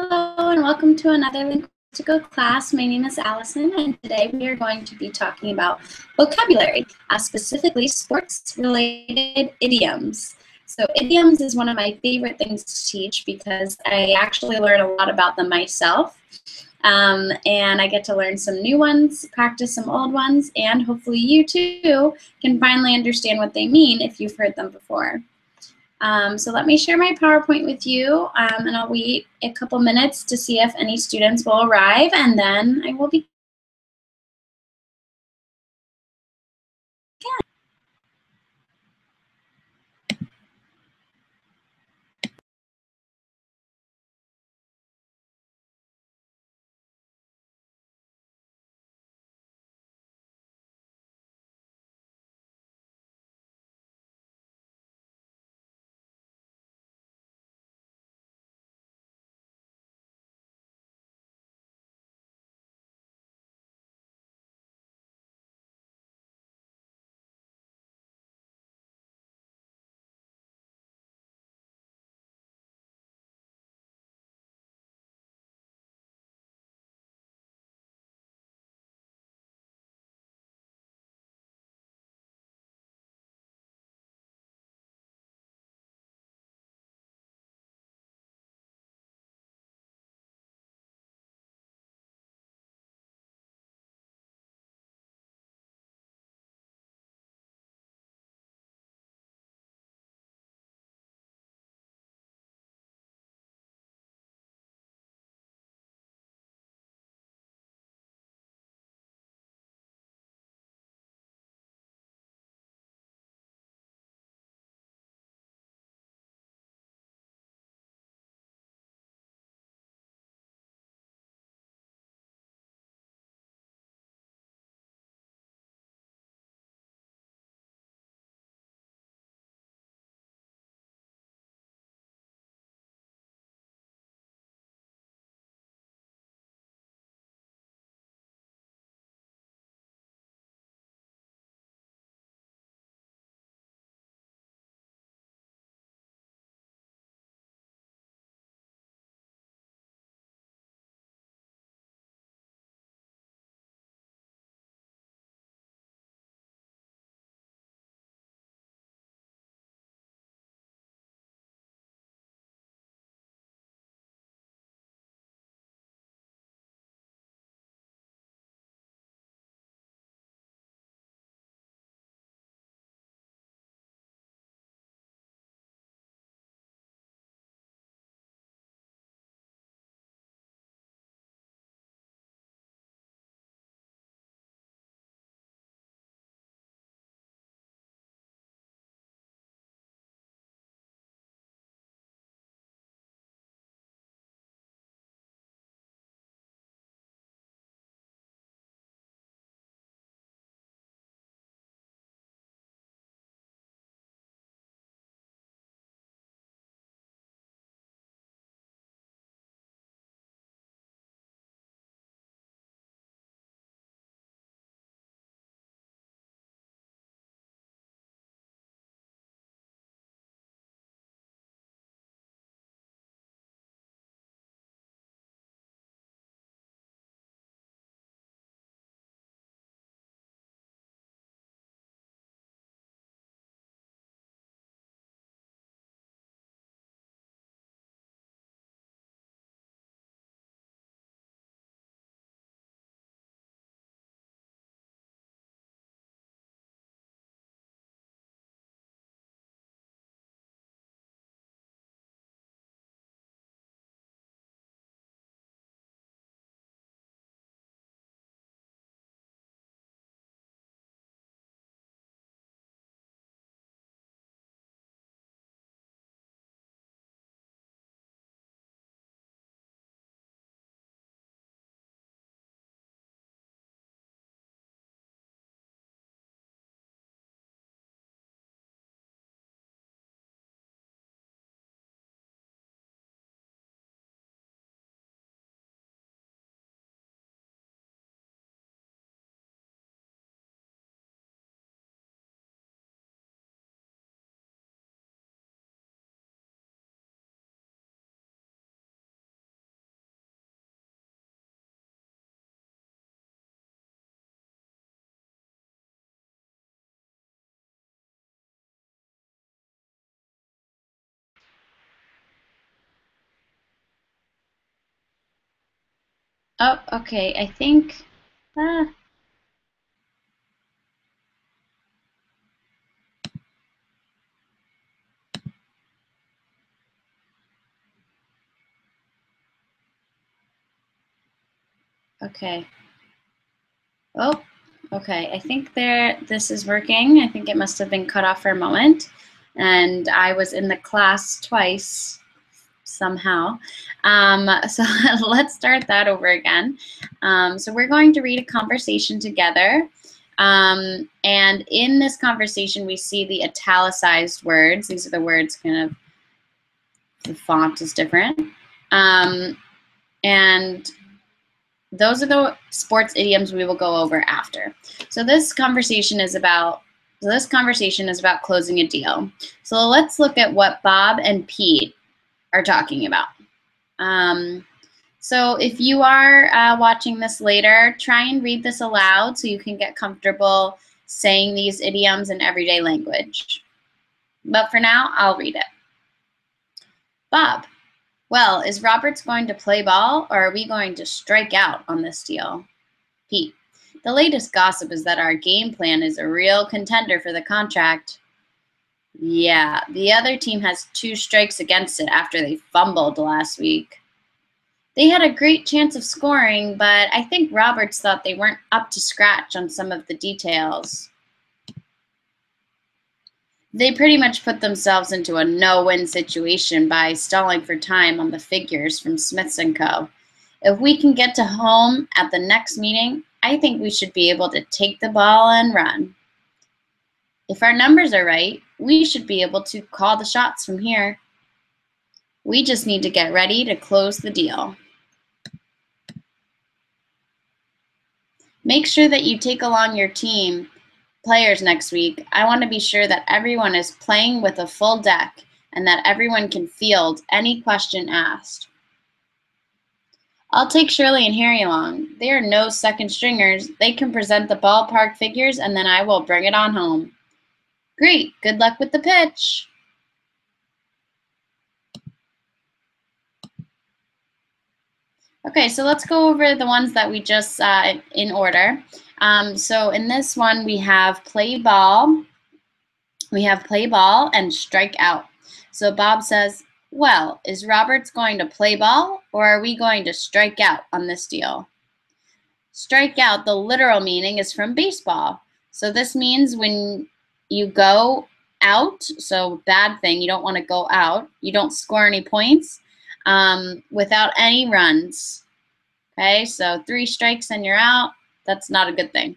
Hello and welcome to another Linguistical class. My name is Allison and today we are going to be talking about vocabulary, specifically sports-related idioms. So idioms is one of my favorite things to teach because I actually learn a lot about them myself. And I get to learn some new ones, practice some old ones, and hopefully you too can finally understand what they mean if you've heard them before. So let me share my PowerPoint with you, and I'll wait a couple minutes to see if any students will arrive, and then I will begin. Oh, okay. I think. Uh, okay. Oh, okay. I think this is working. I think it must have been cut off for a moment. And I was in the class twice somehow. So let's start that over again. So we're going to read a conversation together. And in this conversation, we see the italicized words. These are the words kind of, the font is different. And those are the sports idioms we will go over after. So this conversation is about closing a deal. So let's look at what Bob and Pete are talking about. So if you are watching this later, try and read this aloud so you can get comfortable saying these idioms in everyday language. But for now, I'll read it. Bob, well, is Roberts going to play ball, or are we going to strike out on this deal? Pete, the latest gossip is that our game plan is a real contender for the contract. Yeah, the other team has 2 strikes against it after they fumbled last week. They had a great chance of scoring, but I think Roberts thought they weren't up to scratch on some of the details. They pretty much put themselves into a no-win situation by stalling for time on the figures from Smiths & Co. If we can get to home at the next meeting, I think we should be able to take the ball and run. If our numbers are right, we should be able to call the shots from here. We just need to get ready to close the deal. Make sure that you take along your team players next week. I want to be sure that everyone is playing with a full deck and that everyone can field any question asked. I'll take Shirley and Harry along. They are no second stringers. They can present the ballpark figures and then I will bring it on home. Great. Good luck with the pitch. Okay, so let's go over the ones that we just in order. So in this one, we have play ball. We have play ball and strike out. So Bob says, well, is Roberts going to play ball or are we going to strike out on this deal? Strike out, the literal meaning is from baseball. So this means when you go out, so bad thing, you don't want to go out, you don't score any points without any runs. Okay, so 3 strikes and you're out. That's not a good thing.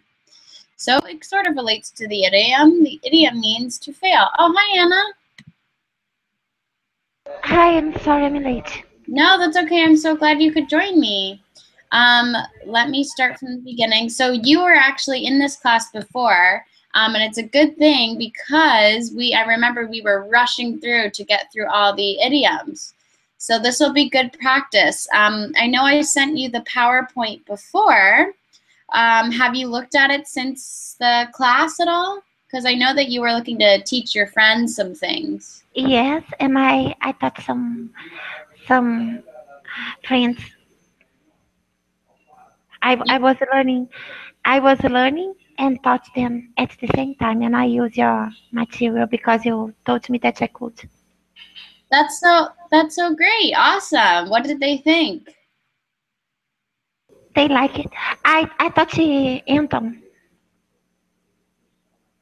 So it sort of relates to the idiom. The idiom means to fail. Oh, hi, Anna. Hi, I'm sorry I'm late. No, that's okay. I'm so glad you could join me. Let me start from the beginning. So you were actually in this class before, and it's a good thing because I remember we were rushing through to get through all the idioms. So this will be good practice. I know I sent you the PowerPoint before. Have you looked at it since the class at all? Because I know that you were looking to teach your friends some things. Yes, and I taught some friends. I was learning and taught them at the same time, and I use your material because you told me that I could. That's so great. Awesome. What did they think? They like it. I taught Anton.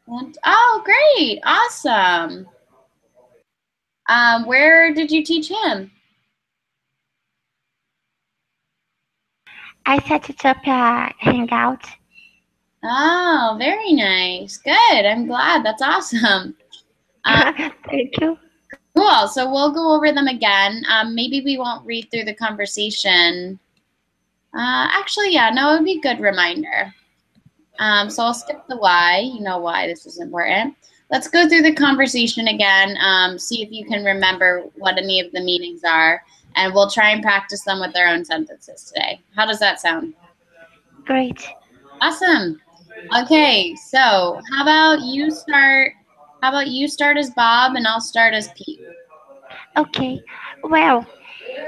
And, oh, great. Awesome. Where did you teach him? I set it up a hangout. Oh, very nice. Good. I'm glad. That's awesome. Uh, Thank you. cool. So we'll go over them again. Maybe we won't read through the conversation. Actually, yeah, no, it would be a good reminder. So I'll skip the why. You know why this is important. Let's go through the conversation again, see if you can remember what any of the meanings are, and we'll try and practice them with our own sentences today. How does that sound? Great. Awesome. Okay, so how about you start? How about you start as Bob and I'll start as Pete? Okay. Well,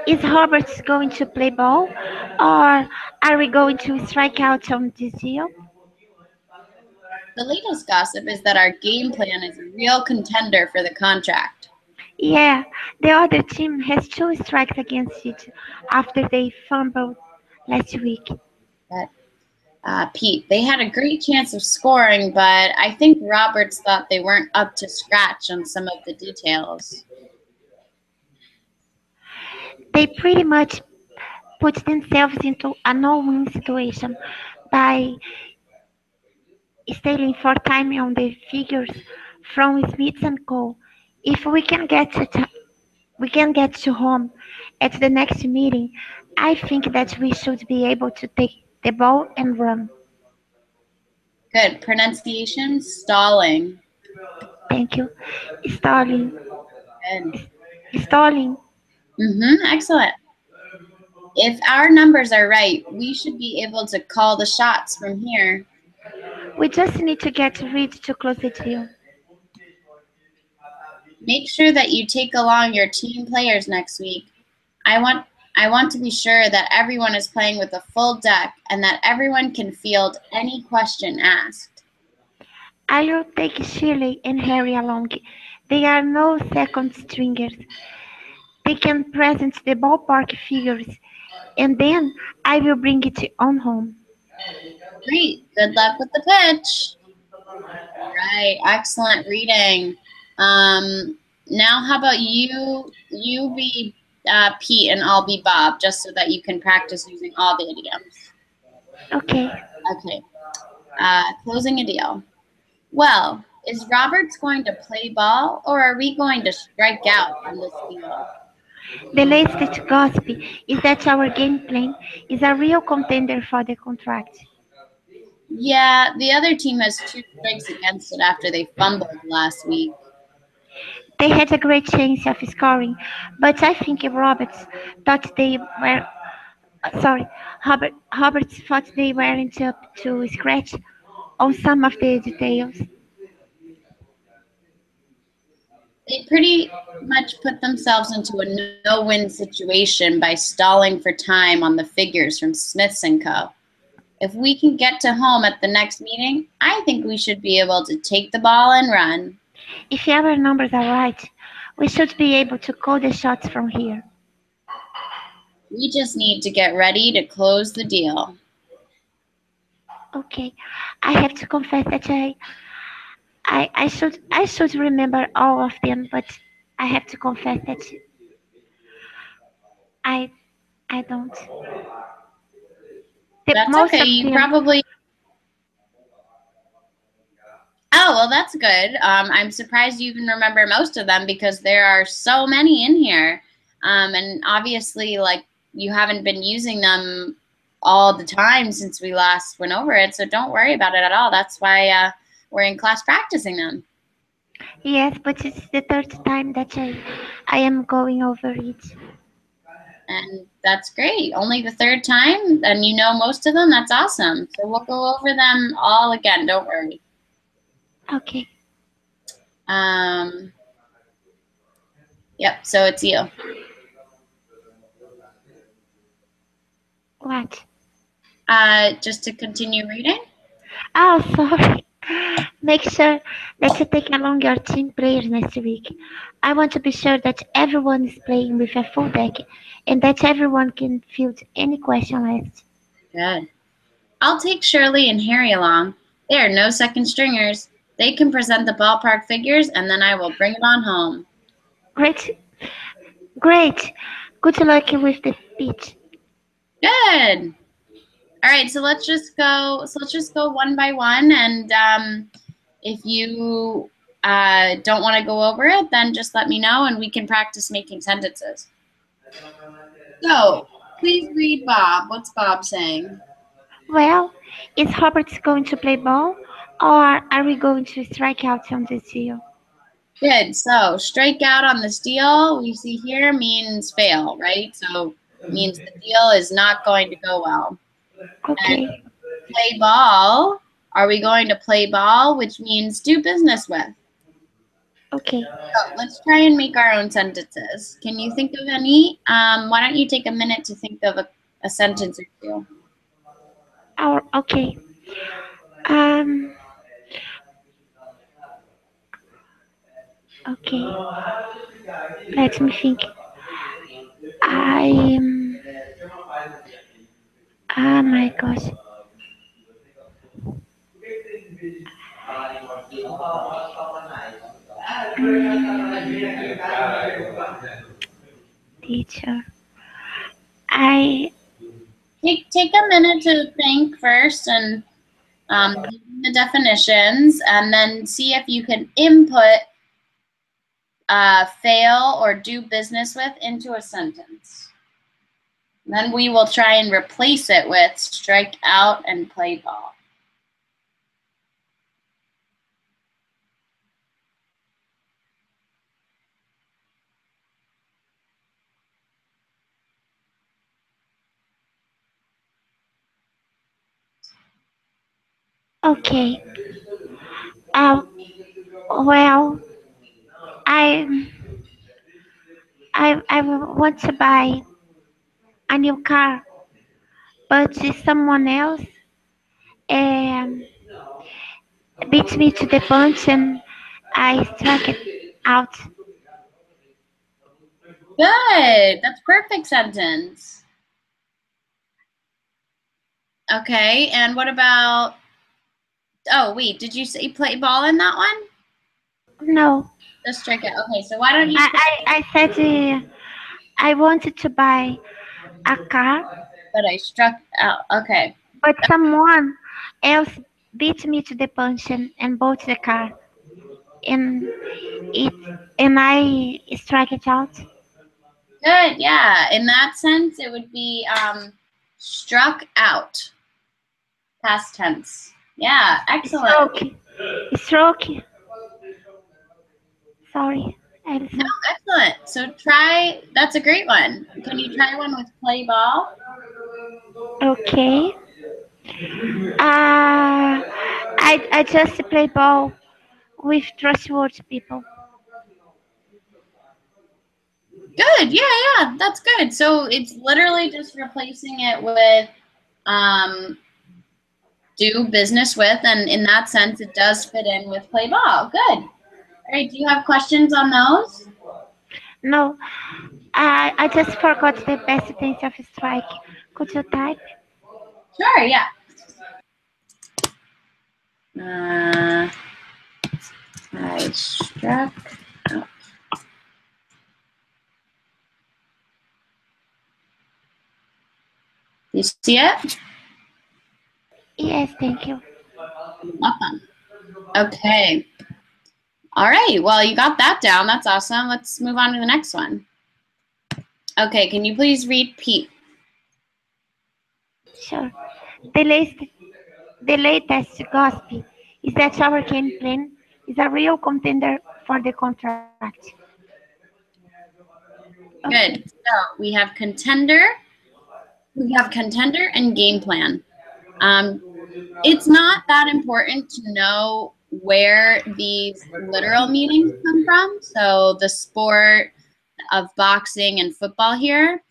Is Roberts going to play ball, or are we going to strike out on this deal? The latest gossip is that our game plan is a real contender for the contract. Yeah, the other team has two strikes against it after they fumbled last week. But Pete, they had a great chance of scoring, but I think Roberts thought they weren't up to scratch on some of the details. They pretty much put themselves into a no-win situation by stealing for time on the figures from Smith and Co. If we can get to home at the next meeting, I think that we should be able to take the ball and run. Good. Pronunciation, stalling. Thank you. Stalling. Good. Stalling. Excellent. If our numbers are right, we should be able to call the shots from here. We just need to get Reed to close the deal. Make sure that you take along your team players next week. I want to be sure that everyone is playing with a full deck and that everyone can field any question asked. I will take Shirley and Harry along. They are no second stringers. They can present the ballpark figures, and then I will bring it on home. Great. Good luck with the pitch. All right. Excellent reading. Now, how about you be Pete and I'll be Bob, just so that you can practice using all the idioms. Okay. Okay. Closing a deal. Well, is Roberts going to play ball, or are we going to strike out on this deal? The latest gossip is that our game plan is a real contender for the contract. Yeah, the other team has 2 strikes against it after they fumbled last week. They had a great chance of scoring, but I think thought they were sorry, Roberts thought they weren't up to scratch on some of the details. They pretty much put themselves into a no-win situation by stalling for time on the figures from Smiths and Co. If we can get to home at the next meeting, I think we should be able to take the ball and run. If our numbers are right, we should be able to call the shots from here. We just need to get ready to close the deal. Okay, I have to confess that I should remember all of them, but I have to confess that I I don't. That's Most okay. of You them. probably... Oh, well, that's good. I'm surprised you even remember most of them because there are so many in here. And obviously, like, you haven't been using them all the time since we last went over it, so don't worry about it at all. That's why we're in class practicing them. Yes, but it's the third time that I am going over it. And that's great. Only the third time, and you know most of them. That's awesome. So we'll go over them all again. Don't worry. Okay. Yep, so it's you. What? Just to continue reading. Oh, sorry. Make sure that you take along your team players next week. I want to be sure that everyone is playing with a full deck and that everyone can field any question asked. Good. I'll take Shirley and Harry along. They are no second stringers. They can present the ballpark figures, and then I will bring it on home. Great. Great. Good luck with the pitch. Good. All right, so let's just go. So let's just go one by one, and if you don't want to go over it, then just let me know, and we can practice making sentences. So please read Bob. What's Bob saying? Well, is Roberts going to play ball or are we going to strike out on this deal? Good. So strike out on this deal we see here means fail, right? So means the deal is not going to go well. Okay. And play ball, are we going to play ball, which means do business with? Okay. So let's try and make our own sentences. Can you think of any? Why don't you take a minute to think of a sentence or two? Okay. Um. Okay. Let me think. I. Oh my gosh. Teacher. I. Take a minute to think first and give them the definitions, and then see if you can input fail or do business with into a sentence. Then we will try and replace it with strike out and play ball. Okay. Um. Well, I. I want to buy a new car, but someone else um, beat me to the punch and I struck it out. Good. That's perfect sentence. Okay. And what about, oh, wait, did you say play ball in that one? No, Just strike out. Okay, so why don't you I said I wanted to buy a car, but I struck out. Okay. but someone else beat me to the punch and bought the car, and it and I struck it out. Good. Yeah. In that sense, it would be struck out. Past tense. Yeah. Excellent. Stroke, stroke. Sorry, No, Elsa. excellent. So try, that's a great one. Can you try one with play ball? Okay. I just play ball with trustworthy people. Good. Yeah, yeah. That's good. So it's literally just replacing it with um, do business with, and in that sense, it does fit in with play ball. Good. All right. Do you have questions on those? No, I just forgot the best things of strike. Could you type? Sure. Yeah. Uh, I struck out. You see it? Yes, thank you. Welcome. Okay. All right. Well, you got that down. That's awesome. Let's move on to the next one. Okay. Can you please repeat? Sure. The latest, the latest gossip is that our game plan is a real contender for the contract. Okay. Good. So we have contender and game plan. Um, it's not that important to know where these literal meanings come from. So the sport of boxing and football here,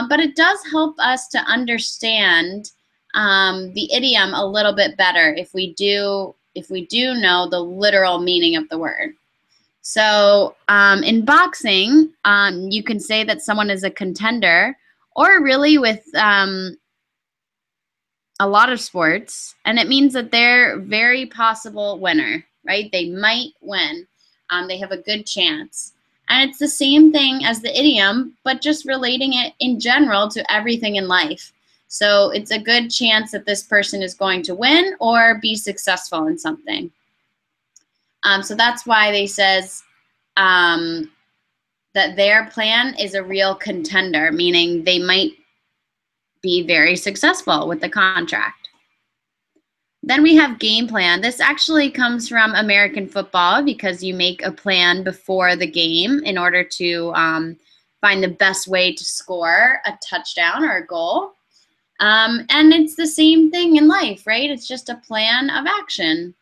but it does help us to understand the idiom a little bit better if we do know the literal meaning of the word. So in boxing, you can say that someone is a contender, or really with a lot of sports, and it means that they're very possible winner, right? They might win. They have a good chance. And it's the same thing as the idiom, but just relating it in general to everything in life. So it's a good chance that this person is going to win or be successful in something. So that's why they says that their plan is a real contender, meaning they might be very successful with the contract. Then we have game plan. This actually comes from American football because you make a plan before the game in order to find the best way to score a touchdown or a goal. And it's the same thing in life, right? It's just a plan of action.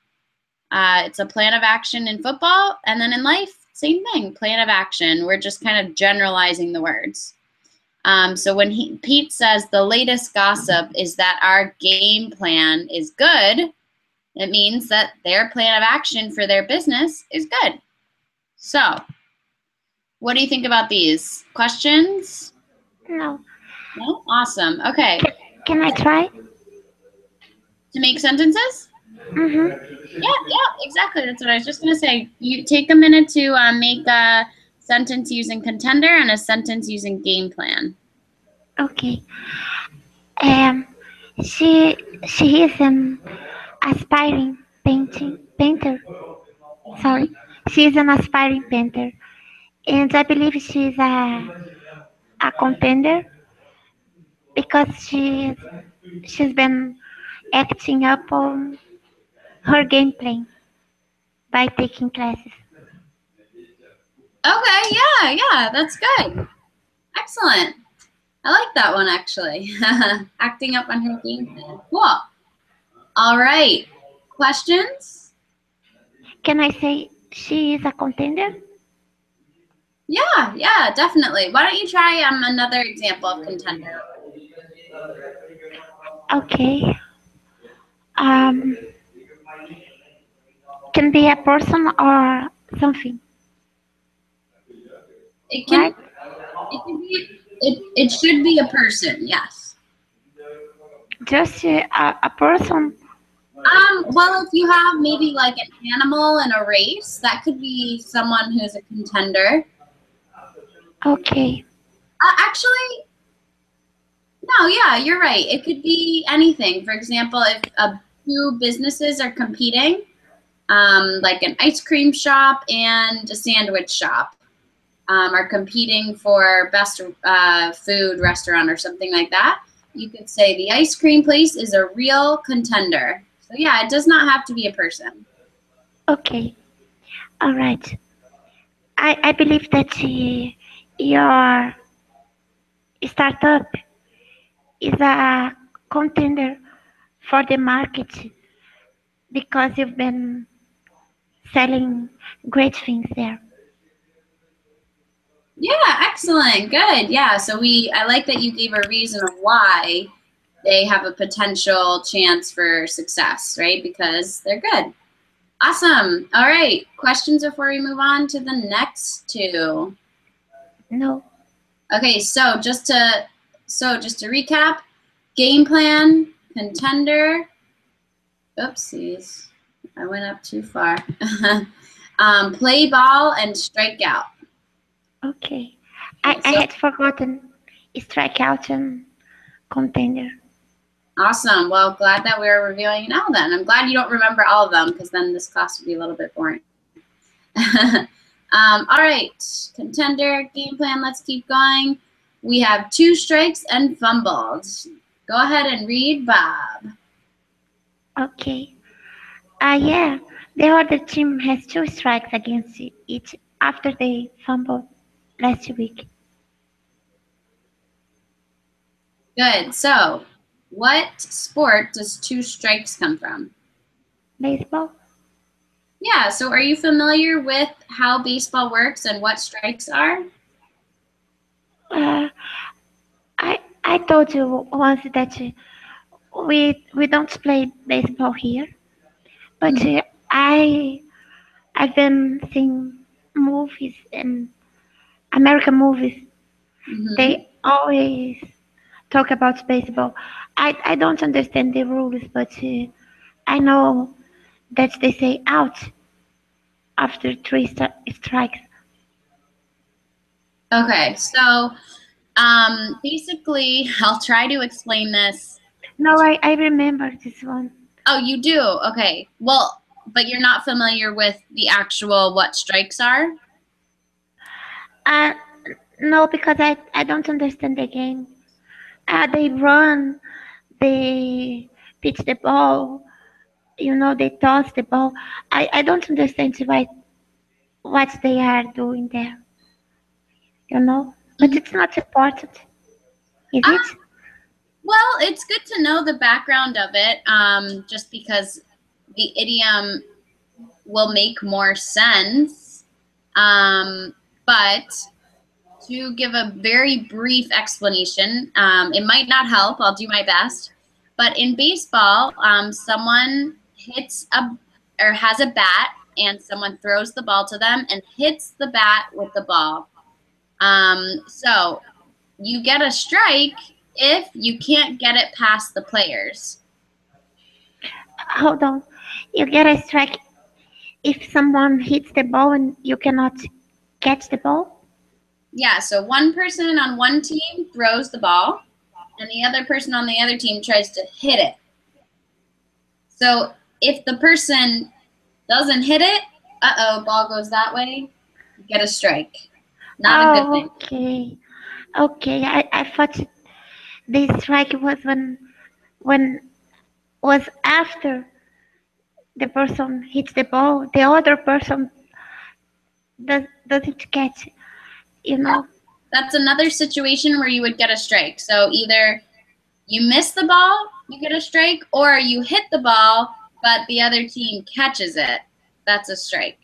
It's a plan of action in football, and then in life, same thing, plan of action. We're just kind of generalizing the words. So when Pete says the latest gossip is that our game plan is good, it means that their plan of action for their business is good. So, what do you think about these? Questions? No. No? Awesome. Okay. Can I try? To make sentences? Mm-hmm. Yeah, exactly. That's what I was just going to say. You take a minute to make a sentence using contender and a sentence using game plan. Okay. Um, she is an aspiring painter. Sorry, she is an aspiring painter, and I believe she's a contender because she's been acting up on her gameplay by taking classes. Okay, yeah, that's good. Excellent. I like that one, actually. Acting up on her game plan. Cool. All right. Questions? Can I say she is a contender? Yeah, definitely. Why don't you try another example of contender? Okay. Um, can be a person or something, It right? can it should be a person, yes. Just a person. Well, if you have maybe like an animal in a race, that could be someone who's a contender. Okay. Actually, no, yeah, you're right. It could be anything. For example, if two businesses are competing, like an ice cream shop and a sandwich shop, are competing for best food restaurant or something like that, you could say the ice cream place is a real contender. So yeah, it does not have to be a person. Okay. All right. I believe that your startup is a contender for the market because you've been selling great things there. Yeah, excellent. Good. Yeah, so I like that you gave a reason of why they have a potential chance for success, right? Because they're good. Awesome. All right. Questions before we move on to the next two. No. Okay, so just to recap, game plan, contender. Oopsies, I went up too far. Play ball and strike out. Okay. Okay, I so had forgotten strikeout and contender. awesome. Well, glad that we're reviewing it now then. I'm glad you don't remember all of them because then this class would be a little bit boring. All right, contender, game plan, let's keep going. We have 2 strikes and fumbled. Go ahead and read, Bob. Okay. Yeah. The other team has 2 strikes against it after they fumbled last week. Good. So, what sport does 2 strikes come from? Baseball. Yeah, so are you familiar with how baseball works and what strikes are? Uh, I told you once that we don't play baseball here, but I've been seeing movies and American movies. Mm-hmm. They always talk about baseball. I don't understand the rules, but I know that they say out after 3 strikes. Okay, so basically, I'll try to explain this. No, I remember this one. Oh, you do? Okay. Well, but you're not familiar with the actual what strikes are? Uh, no, because I don't understand the game. They run, they pitch the ball, they toss the ball. I don't understand what they are doing there. But Mhm. it's not important, is it? Well, it's good to know the background of it, just because the idiom will make more sense But to give a very brief explanation, it might not help. I'll do my best. But in baseball, someone hits or has a bat, and someone throws the ball to them and hits the bat with the ball. So you get a strike if you can't get it past the players. Hold on. You get a strike if someone hits the ball and you cannot catch the ball? Yeah, so one person on one team throws the ball, and the other person on the other team tries to hit it. So if the person doesn't hit it, ball goes that way, you get a strike. Not a good thing. Okay. Okay. I thought the strike was when was after the person hits the ball, the other person doesn't catch, you know. That's another situation where you would get a strike. So either you miss the ball, you get a strike, or you hit the ball, but the other team catches it. That's a strike.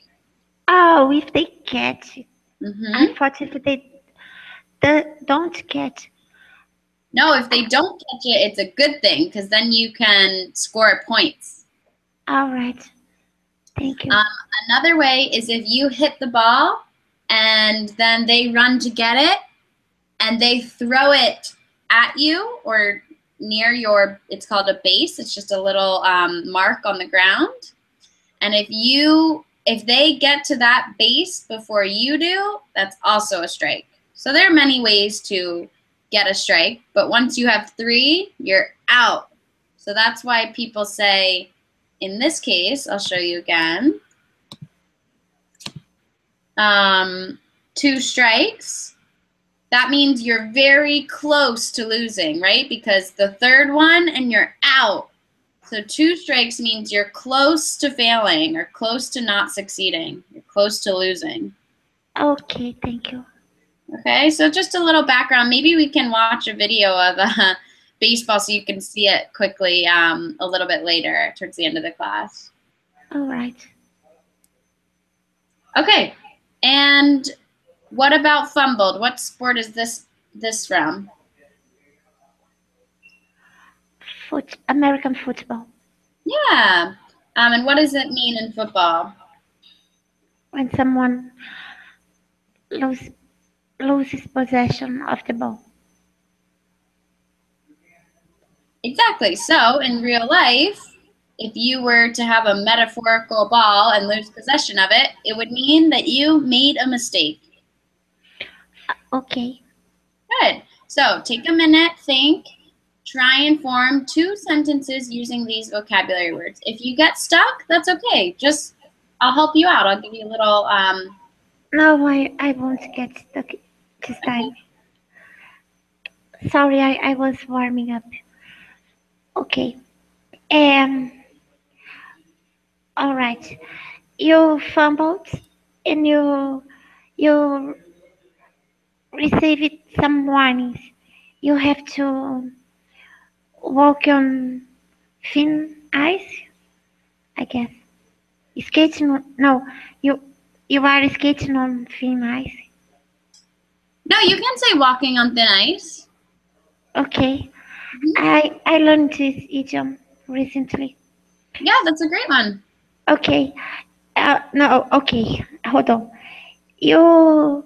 Oh, if they catch it. Mm-hmm. I thought if they don't catch. No, if they don't catch it, it's a good thing because then you can score points. All right. Thank you. Another way is if you hit the ball and then they run to get it and they throw it at you or near your, it's called a base. It's just a little mark on the ground. And if they get to that base before you do, that's also a strike. So there are many ways to get a strike, but once you have 3, you're out. So that's why people say, in this case, I'll show you again. 2 strikes. That means you're very close to losing, right? Because the third one and you're out. So 2 strikes means you're close to failing or close to not succeeding. You're close to losing. Okay, thank you. Okay, so just a little background. Maybe we can watch a video of baseball so you can see it quickly a little bit later towards the end of the class. All right. Okay, and what about fumbled? What sport is this from? American football. Yeah. And what does it mean in football? When someone loses possession of the ball. Exactly. So in real life, if you were to have a metaphorical ball and lose possession of it, it would mean that you made a mistake. Okay. Good. So take a minute, think, try and form 2 sentences using these vocabulary words. If you get stuck, that's okay. I'll help you out. I'll give you a little. No, I won't get stuck this time. Sorry, I was warming up. Okay. All right. You fumbled and you received some warnings. You have to walk on thin ice, I guess. Skating? No, you are skating on thin ice. No, you can say walking on thin ice. Okay. I learned this idiom recently. Yeah, that's a great one. Okay. No. Okay. Hold on. You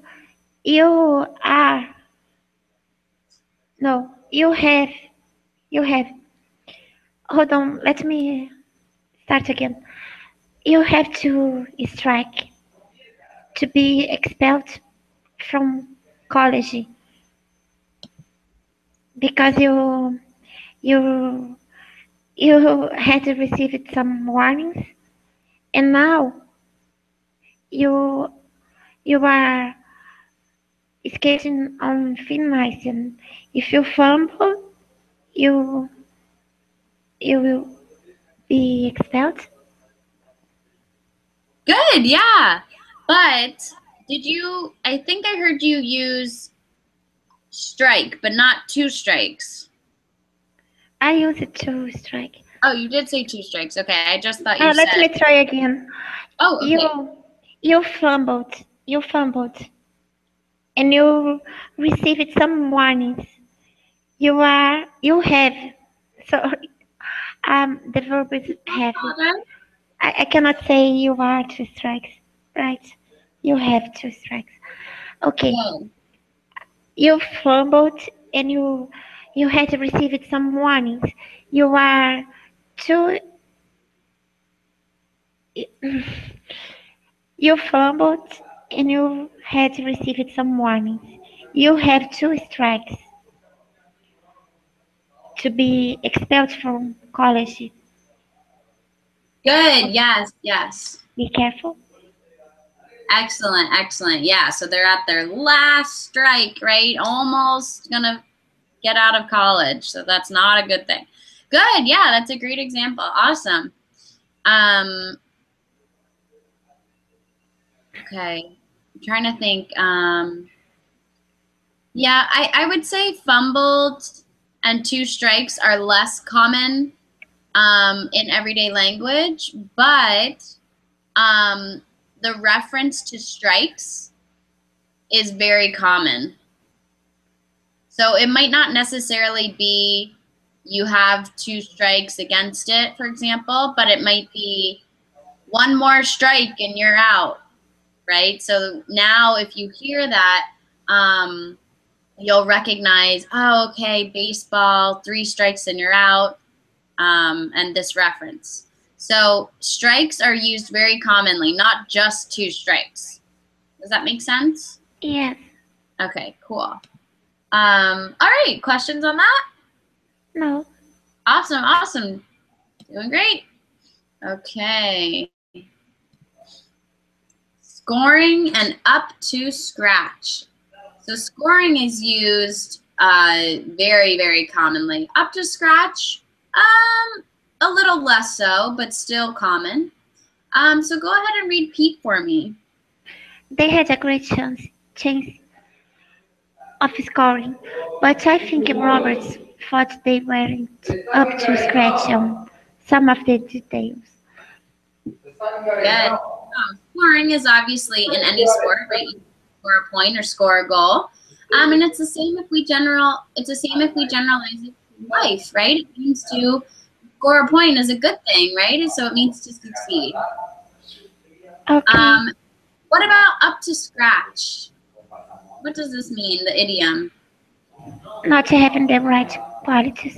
are. No. You have. You have. Hold on. Let me start again. You have to strike to be expelled from college because you you had received some warnings and now you you are skating on thin ice, and if you fumble you you will be expelled. Good, yeah. But I think I heard you use strike, but not 2 strikes. I use it to strike. Oh, you did say 2 strikes. Okay, I just thought you Let said. me try again. Oh, okay. You fumbled You fumbled and you received some warnings. You have. Sorry. The verb is have. Apologize. I cannot say you are two strikes, right? You have two strikes. Okay. Good. You fumbled and you had received some warnings. You are two. You fumbled and you had received some warnings. You have two strikes to be expelled from college. Good. Yes. Yes. Be careful. Excellent. Excellent. Yeah. So they're at their last strike, right? Almost gonna get out of college. So that's not a good thing. Good. Yeah. That's a great example. Awesome. Um, okay. I'm trying to think. Yeah, I would say fumbled and two strikes are less common in everyday language, but the reference to strikes is very common. So it might not necessarily be you have two strikes against it, for example, but it might be one more strike and you're out, right? So now if you hear that, you'll recognize, oh, okay, baseball, three strikes and you're out, and this reference. So strikes are used very commonly, not just two strikes. Does that make sense? Yes. Okay, cool. All right, questions on that? No. Awesome, awesome. Doing great. Okay. Scoring and up to scratch. So scoring is used very, very commonly. Up to scratch, a little less so, but still common. So go ahead and repeat for me. They had a great chance of scoring, but I think Roberts thought they weren't up to scratch on some of the details. Good. Scoring is obviously in any sport, right? You score a point or score a goal. And it's the same if we generalize it to life, right? It means to score a point is a good thing, right? So it means to succeed. Okay. What about up to scratch? What does this mean, the idiom? Not having the right qualities.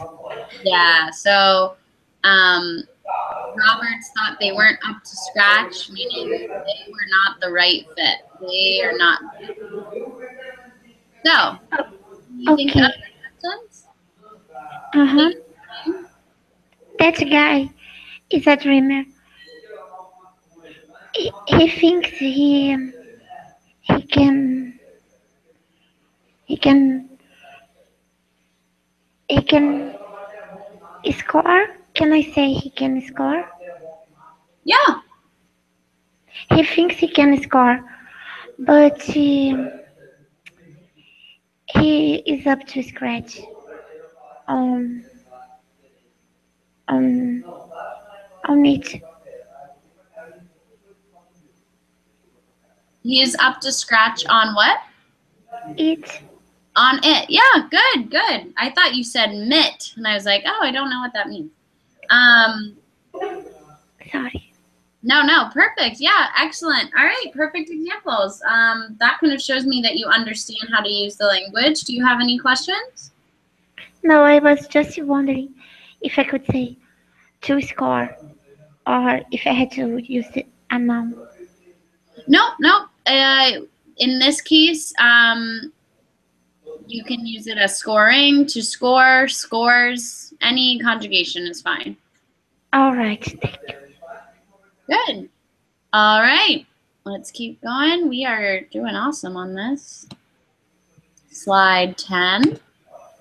Yeah, so Roberts thought they weren't up to scratch, meaning they were not the right fit. They are not good. So, you think of Okay. other sentence? Uh-huh. Take your time. That guy is a dreamer. He thinks he can he can he can score. Can I say he can score? Yeah, He thinks he can score, but he is up to scratch on on on it. he's up to scratch on what? It. On it. Yeah, good, good. I thought you said mitt, and I was like, oh, I don't know what that means. Sorry. No, perfect. Yeah, excellent. All right, perfect examples. That kind of shows me that you understand how to use the language. Do you have any questions? No, I was just wondering if I could say to score or if I had to use a noun. No. In this case, you can use it as scoring, to score, scores. Any conjugation is fine. All right. Thank you. Good. All right. Let's keep going. We are doing awesome on this. Slide 10.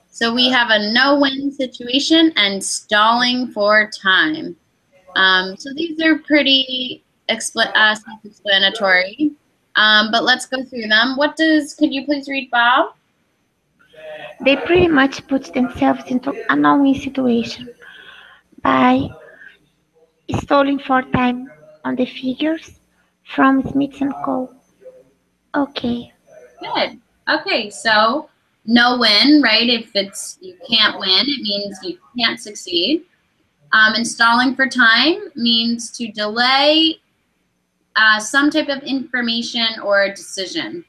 So we have a no-win situation and stalling for time. So these are pretty self-explanatory, but let's go through them. Could you please read, Bob? They pretty much put themselves into a no-win situation by stalling for time on the figures from Smith and Co. Okay. Good. Okay, so no win, right? If it's you can't win, it means you can't succeed. And stalling for time means to delay some type of information or decision.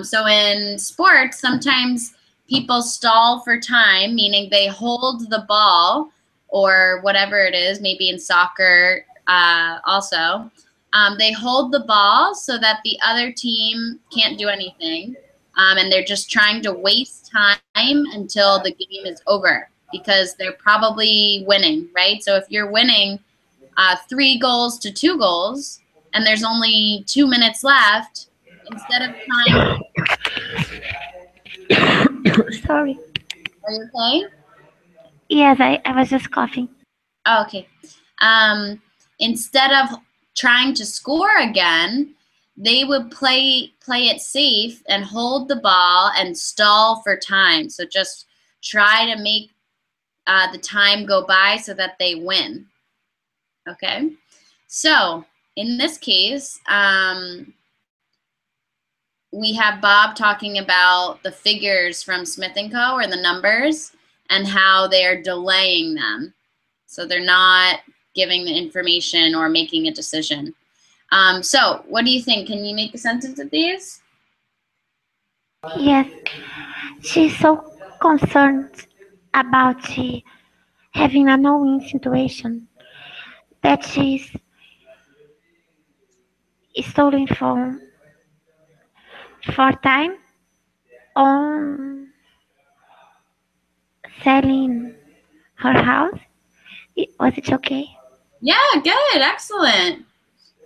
So in sports, sometimes people stall for time, meaning they hold the ball or whatever it is, maybe in soccer also. They hold the ball so that the other team can't do anything. And they're just trying to waste time until the game is over because they're probably winning, right? So if you're winning 3 goals to 2 goals and there's only 2 minutes left, instead of trying. Sorry. Are you okay? Yes, I was just coughing. Oh, okay. Instead of trying to score again, they would play it safe and hold the ball and stall for time. So just try to make the time go by so that they win. Okay. So in this case, we have Bob talking about the figures from Smith & Co. or the numbers and how they're delaying them. So they're not giving the information or making a decision. So what do you think? Can you make a sentence of these? Yes, she's so concerned about having a no-win situation that she's stalling for time on selling her house. Was it okay? Yeah, good, excellent.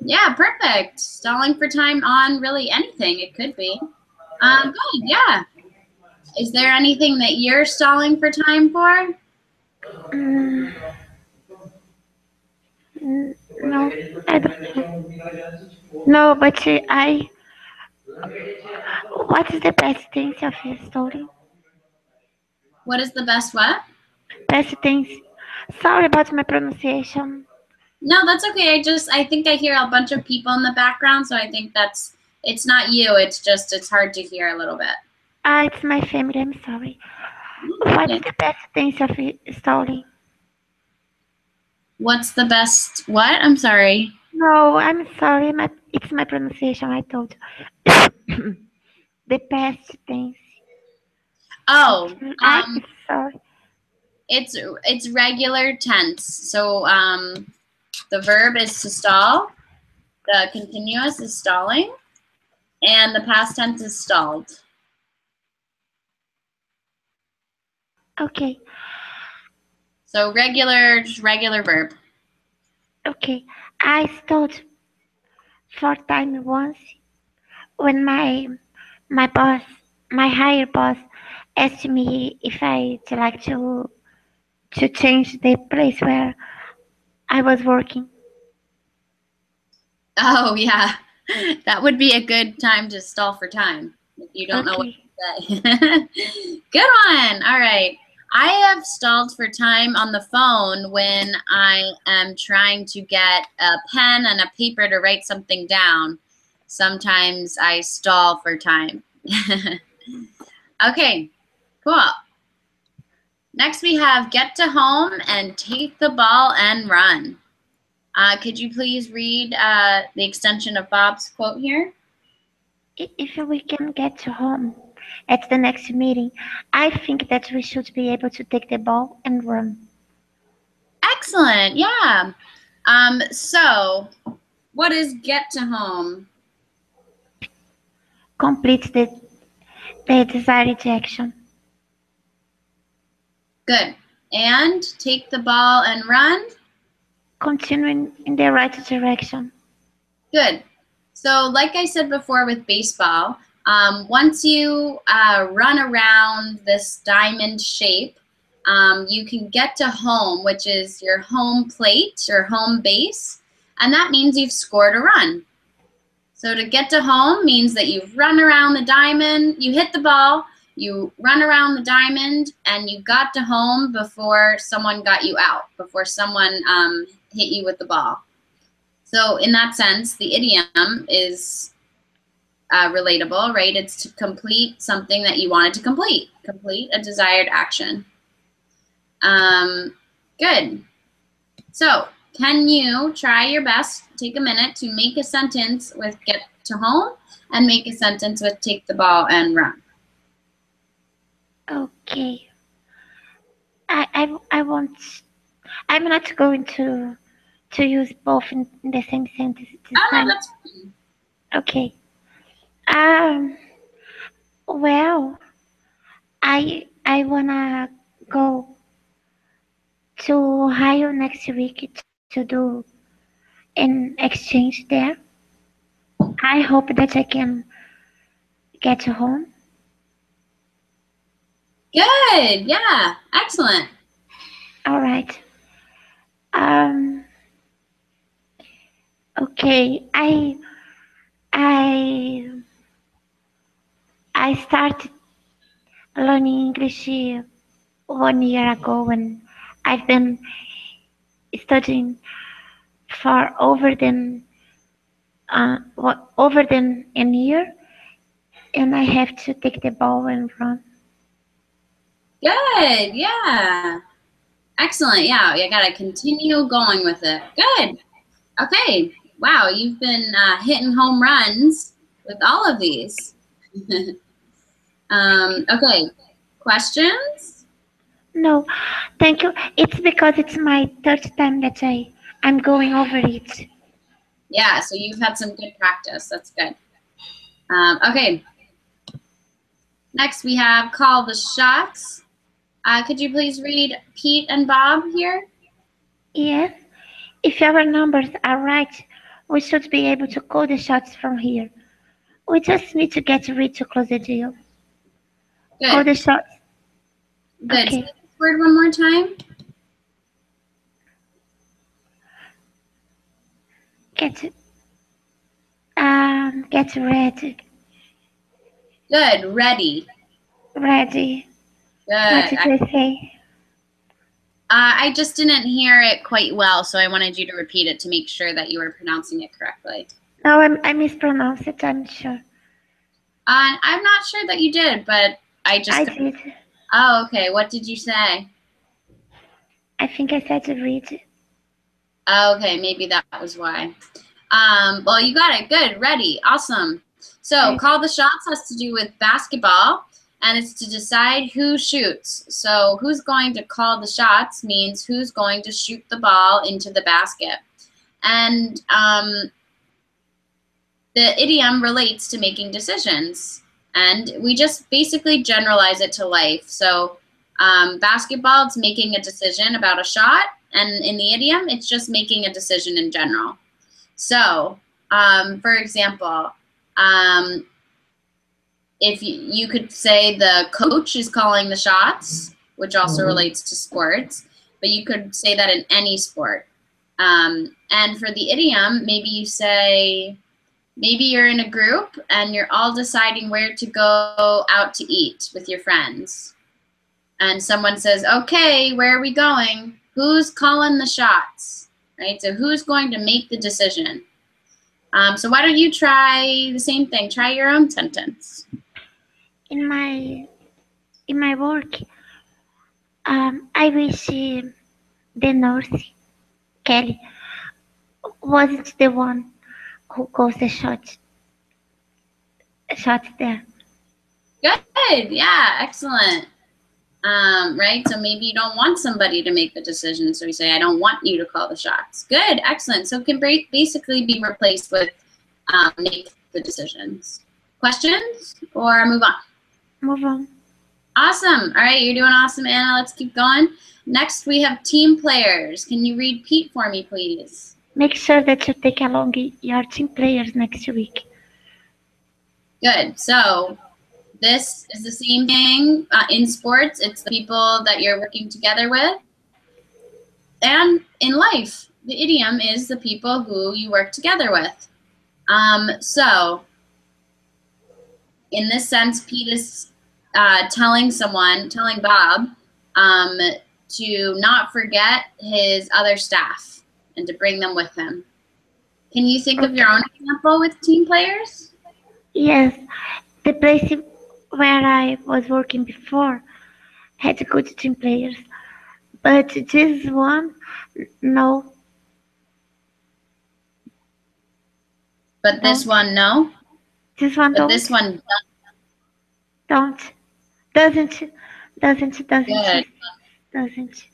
Yeah, perfect. Stalling for time on really anything, it could be. Good, yeah. Is there anything that you're stalling for time for? Mm, no, I don't know. No, but I. What is the best thing of your story? What is the best what? Best things. Sorry about my pronunciation. No, that's okay. I think I hear a bunch of people in the background, so I think it's not you. It's hard to hear a little bit. It's my family. I'm sorry. What's Okay. the best things of your story? What's the best what? I'm sorry. No, I'm sorry. It's my pronunciation. I told you. The best things. Oh, I'm sorry. it's regular tense. So the verb is to stall, the continuous is stalling, and the past tense is stalled. Okay. So just regular verb. Okay. I stalled for time once when my boss, my higher boss, asked me if I'd like to change the place where I was working. Oh yeah, that would be a good time to stall for time if you don't know what Okay. to say. Good one. All right. I have stalled for time on the phone when I am trying to get a pen and a paper to write something down. Sometimes I stall for time. Okay, cool. Next we have get to home and take the ball and run. Could you please read the extension of Bob's quote here? If we can get to home at the next meeting, I think that we should be able to take the ball and run. Excellent, yeah. So what is get to home? Complete the desired action. Good. And take the ball and run? Continuing in the right direction. Good. So like I said before with baseball, once you run around this diamond shape, you can get to home, which is your home plate or home base, and that means you've scored a run. So to get to home means that you've run around the diamond, you hit the ball, you run around the diamond, and you got to home before someone got you out, before someone hit you with the ball. So in that sense, the idiom is relatable, right? It's to complete something that you wanted to complete. Complete a desired action. Good. So, can you try your best, take a minute to make a sentence with get to home and make a sentence with take the ball and run? Okay. I won't. I'm not going to use both in the same sentence this Oh, no, time. that's fine. Okay. Well, I wanna go to Ohio next week to do an exchange there. I hope that I can get home. Good. Yeah. Excellent. All right. Um. Okay. I I started learning English 1 year ago, and I've been studying for over than a year, and I have to take the ball and run. Good. Yeah. Excellent. Yeah. You got to continue going with it. Good. Okay. Wow. You've been hitting home runs with all of these. Okay. Questions? No, thank you. It's because it's my third time that I'm going over it. Yeah. So you've had some good practice. That's good. Okay. Next, we have call the shots. Could you please read Pete and Bob here? Yes, if our numbers are right, we should be able to call the shots from here. We just need to get Reed to close the deal. Call Good. the shots. Good. Okay. Say this word one more time. Get ready. Good. Ready. Ready. What Good. did I say? I just didn't hear it quite well, so I wanted you to repeat it to make sure that you were pronouncing it correctly. No, I mispronounced it, I'm sure. I'm not sure that you did, but I did. Oh, okay. What did you say? I think I said to read. Oh, okay, maybe that was why. Well, you got it. Good. Ready. Awesome. So, call the shots has to do with basketball, and it's to decide who shoots. So, who's going to call the shots means who's going to shoot the ball into the basket. And the idiom relates to making decisions. And we just basically generalize it to life. So, basketball, it's making a decision about a shot. And in the idiom, it's just making a decision in general. So, for example, if you could say the coach is calling the shots, which also relates to sports, but you could say that in any sport. And for the idiom, maybe you say, maybe you're in a group and you're all deciding where to go out to eat with your friends. And someone says, okay, where are we going? Who's calling the shots? Right? So who's going to make the decision? So why don't you try the same thing? Try your own sentence. In my work, I wish the nurse, Kelly, wasn't the one who calls the shots there. Good. Yeah, excellent. Right? So maybe you don't want somebody to make the decision. So you say, I don't want you to call the shots. Good. Excellent. So it can basically be replaced with make the decisions. Questions or move on? Move on. Awesome. All right. You're doing awesome, Anna. Let's keep going. Next, we have team players. Can you read Pete for me, please? Make sure that you take along your team players next week. Good. So this is the same thing in sports. It's the people that you're working together with. And in life, the idiom is the people who you work together with. So in this sense, Pete is telling Bob, to not forget his other staff and to bring them with him. Can you think of your own example with team players? Yes, the place where I was working before had good team players, but this one, no, But this don't. one, no. This one But don't, this one, don't, doesn't, good. doesn't.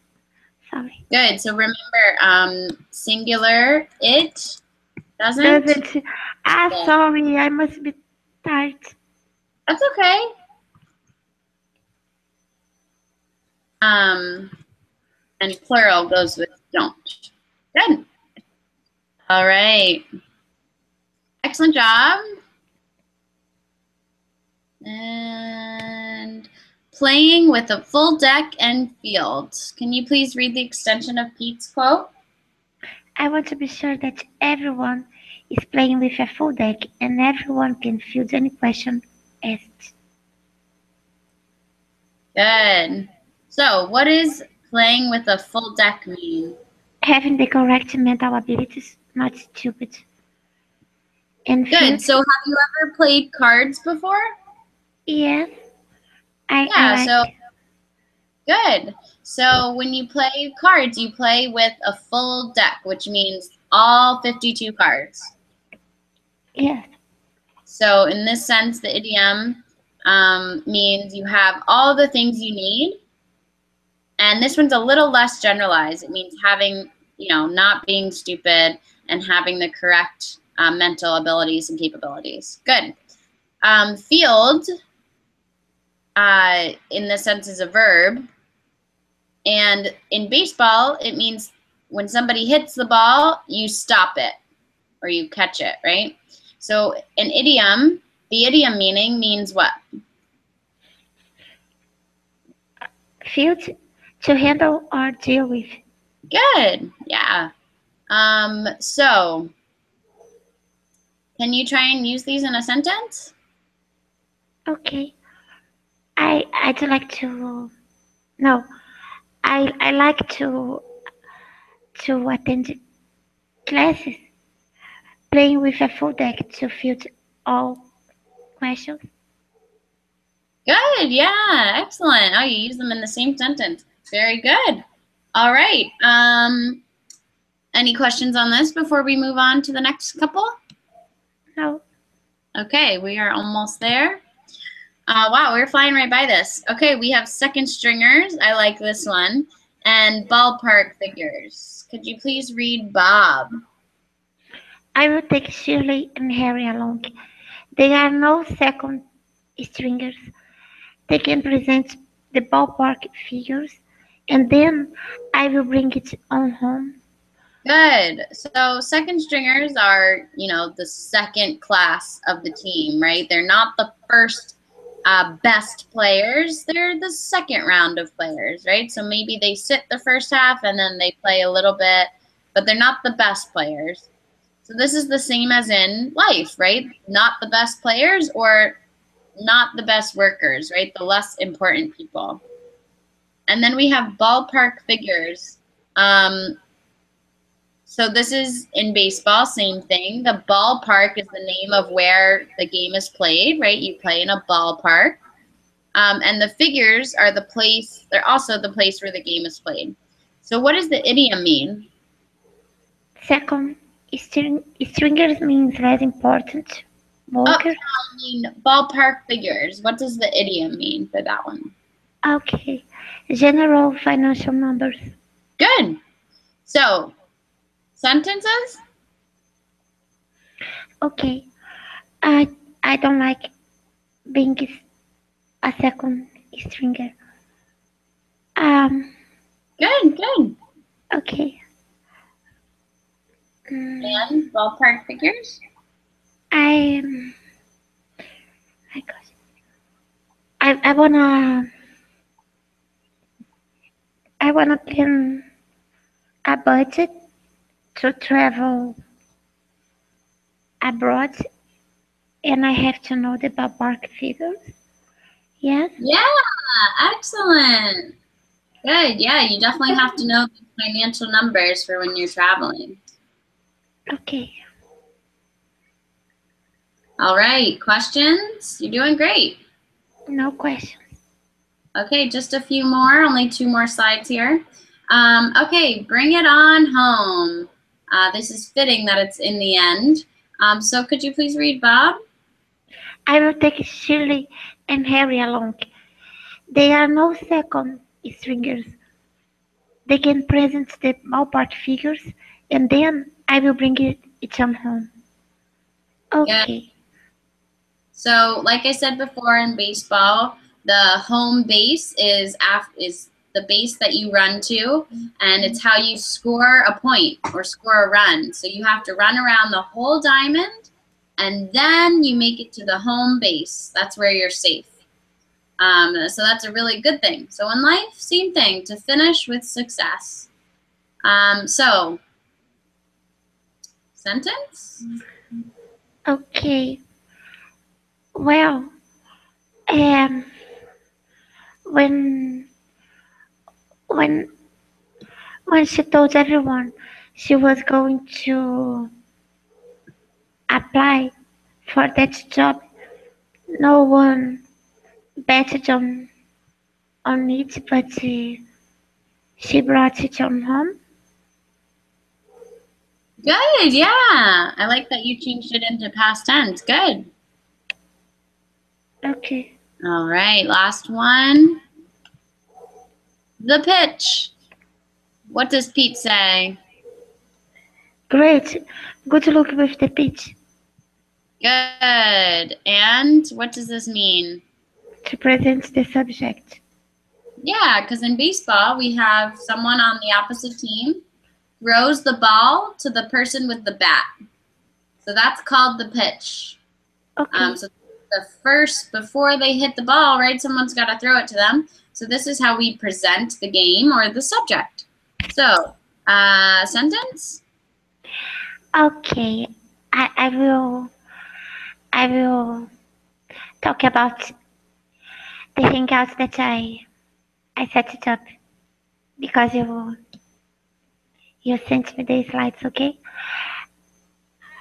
Sorry, Good. So remember, singular, it doesn't. doesn't. Ah, Yeah. sorry, I must be tired. That's okay. Um, and plural goes with don't. Good. All right. Excellent job. And playing with a full deck and field. Can you please read the extension of Pete's quote? I want to be sure that everyone is playing with a full deck and everyone can field any question asked. Good. So what does playing with a full deck mean? Having the correct mental abilities, not stupid. And Good. field, So have you ever played cards before? yes, I Yeah, so like, good. So when you play cards, you play with a full deck, which means all 52 cards. yes, So in this sense, the idiom means you have all the things you need. And this one's a little less generalized. It means having, not being stupid and having the correct mental abilities and capabilities. Good. Field, in this sense, is a verb. And in baseball, it means when somebody hits the ball, you stop it or you catch it, right? So an idiom, the idiom meaning means what? field to handle or deal with. Good. Yeah. So can you try and use these in a sentence? Okay, I'd like to, no, I like to attend classes, playing with a full deck to field all questions. Good. Yeah. Excellent. Oh, you use them in the same sentence. Very good. All right. Any questions on this before we move on to the next couple? No, Okay, we are almost there. Wow, we're flying right by this. Okay, we have second stringers. I like this one. And ballpark figures. Could you please read Bob? I will take Shirley and Harry along. They are no second stringers. They can present the ballpark figures, and then I will bring it on home. Good. So second stringers are, the second class of the team, right? They're not the first best players. They're the second round of players, right? So maybe they sit the first half and then they play a little bit, but they're not the best players. So this is the same as in life, right? Not the best players or not the best workers, right? The less important people. And then we have ballpark figures. So this is in baseball, same thing. The ballpark is the name of where the game is played, right? You play in a ballpark. And the figures are the place, they're also the place where the game is played. So what does the idiom mean? Second, stringers means less important Oh, workers. I mean ballpark figures. What does the idiom mean for that one? Okay, general financial numbers. Good. So, sentences? Okay, I I don't like being a second stringer. Um, Good, good. okay. And ballpark figures? I my gosh, I wanna plan a budget to travel abroad, and I have to know the ballpark figures. Yes. Yeah, excellent. Good. Yeah, you definitely have to know the financial numbers for when you're traveling. Okay. All right, questions? You're doing great. No questions. Okay, just a few more, only 2 more slides here. Okay, bring it on home. This is fitting that it's in the end. So could you please read Bob? I will take Shirley and Harry along. They are no second stringers. They can present the ballpark figures, and then I will bring it home. Yeah. Okay. So, like I said before in baseball, the home base is the base that you run to, and it's how you score a point or score a run. So you have to run around the whole diamond, and then you make it to the home base. That's where you're safe. So that's a really good thing. So in life, same thing, to finish with success. So, sentence? Okay. Well, um, when when when she told everyone she was going to apply for that job, no one betted on it, but she brought it on home. Good, yeah. I like that you changed it into past tense. Good. Okay. All right, last one. The pitch. What does Pete say? Great. Good luck with the pitch. Good. And what does this mean? To present the subject. Yeah, because in baseball, we have someone on the opposite team throws the ball to the person with the bat. So that's called the pitch. Okay. So the first, before they hit the ball, right, someone's got to throw it to them. So this is how we present the game or the subject. So, sentence? Okay. I will talk about the hangout that I set it up because you sent me the slides, okay?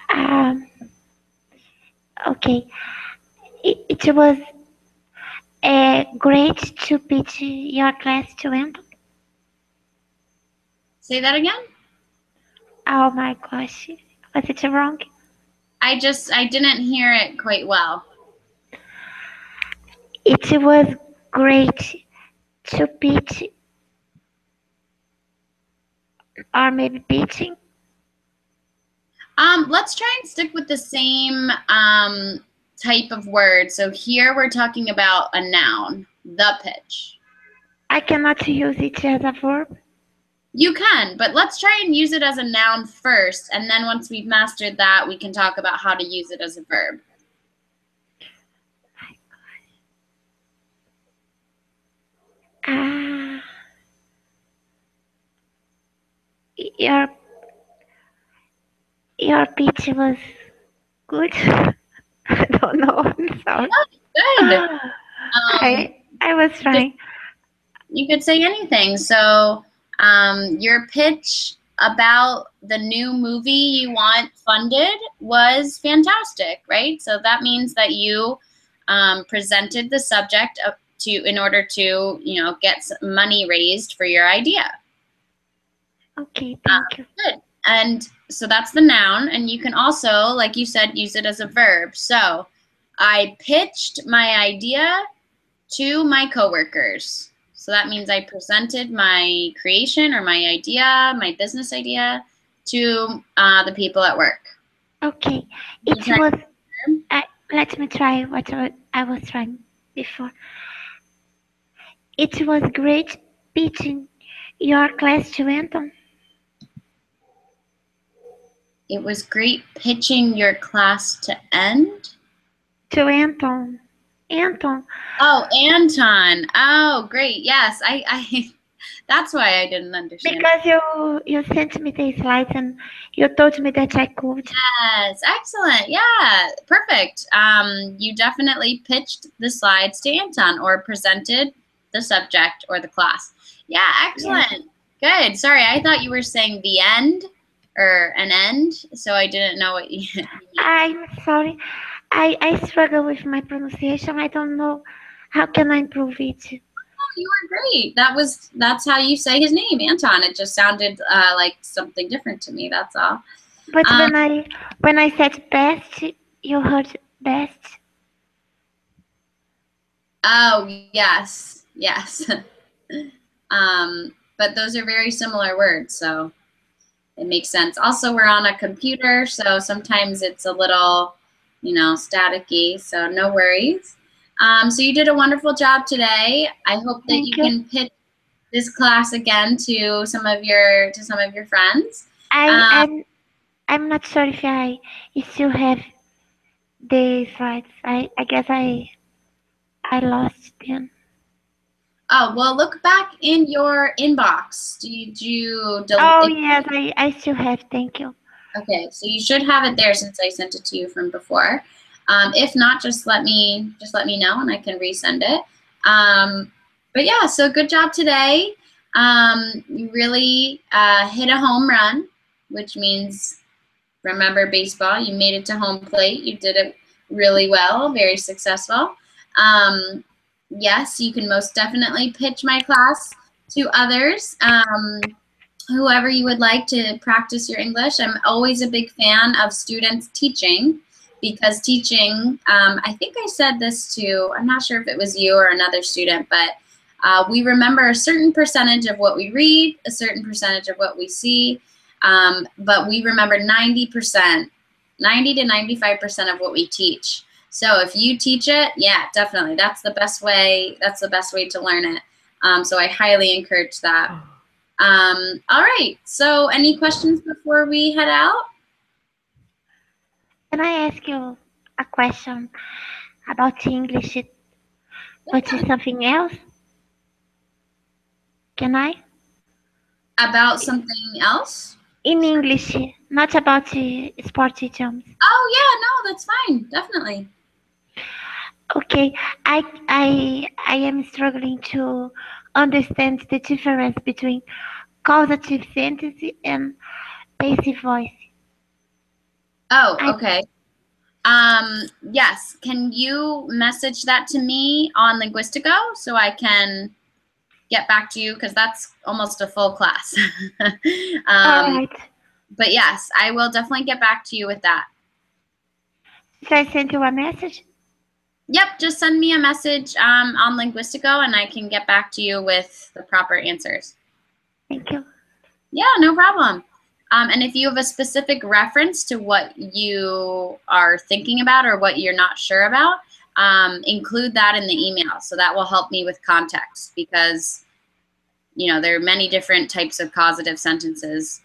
Um, okay. It was great to pitch your class to Anton. Say that again? Oh my gosh, was it wrong? I didn't hear it quite well. It was great to pitch, or maybe pitching. Let's try and stick with the same type of word. So here we're talking about a noun, the pitch. I cannot use it as a verb. You can, but let's try and use it as a noun first, and then once we've mastered that, we can talk about how to use it as a verb. Your pitch was good. I don't know. I'm sorry. Oh, good. I was trying. You could say anything. So your pitch about the new movie you want funded was fantastic, right? So that means that you presented the subject in order to get some money raised for your idea. Okay, thank you. Good. And so that's the noun, and you can also, like you said, use it as a verb. So I pitched my idea to my coworkers. So that means I presented my creation or my idea, my business idea, to the people at work. Okay, it was. Let me try what I was trying before. It was great pitching your class to Anton. It was great pitching your class to end. To Anton. Anton. Oh, Anton. Oh, great. Yes, I that's why I didn't understand. Because you sent me the slides and you told me that I could. Yes, excellent. Yeah, perfect. You definitely pitched the slides to Anton or presented the subject or the class. Yeah, excellent. Yeah. Good. Sorry, I thought you were saying the end or an end, so I didn't know what you meant. I'm sorry. I struggle with my pronunciation. I don't know how can I improve it. You were great. That's how you say his name, Anton. It just sounded like something different to me. That's all. But Um, when I said best, you heard best. oh yes. But those are very similar words, so it makes sense. Also, we're on a computer, so sometimes it's a little, staticky. So no worries. So you did a wonderful job today. I hope that Thank you you. can pitch this class again to some of your friends. I Um, I'm not sure if I still have the slides. I guess I lost them. oh well, look back in your inbox. Did you Oh delete? yes, I still have. Thank you. Okay, so you should have it there since I sent it to you from before. If not, just let me know and I can resend it. But yeah, so good job today. You really hit a home run, which means remember baseball. You made it to home plate. You did it really well, very successful. Yes, you can most definitely pitch my class to others. Whoever you would like to practice your English. I'm always a big fan of students teaching because teaching, I think I said this to, I'm not sure if it was you or another student, but we remember a certain percentage of what we read, a certain percentage of what we see, but we remember 90%, 90 to 95% of what we teach. So if you teach it, yeah, definitely. That's the best way. That's the best way to learn it. So I highly encourage that. All right. So any questions before we head out? Can I ask you a question about English, but Yeah. something else? Can I? About something else? In English, not about sport idioms. Oh yeah, no, that's fine. Definitely. Okay, I am struggling to understand the difference between causative sentence and passive voice. Oh, I okay. Yes. Can you message that to me on Linguistico so I can get back to you because that's almost a full class. all um, right. but yes, I will definitely get back to you with that. Should I send you a message? Yep, just send me a message on Linguistico and I can get back to you with the proper answers. Thank you. Yeah, no problem. And if you have a specific reference to what you are thinking about or what you're not sure about, include that in the email. So that will help me with context because, there are many different types of causative sentences.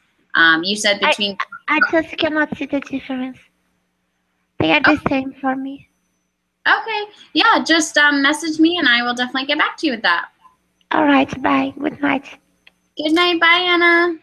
You said I between. I just cannot see the difference. They are the same for me. Okay. Yeah, just message me and I will definitely get back to you with that. All right. Bye. Good night. Good night. Bye, Anna.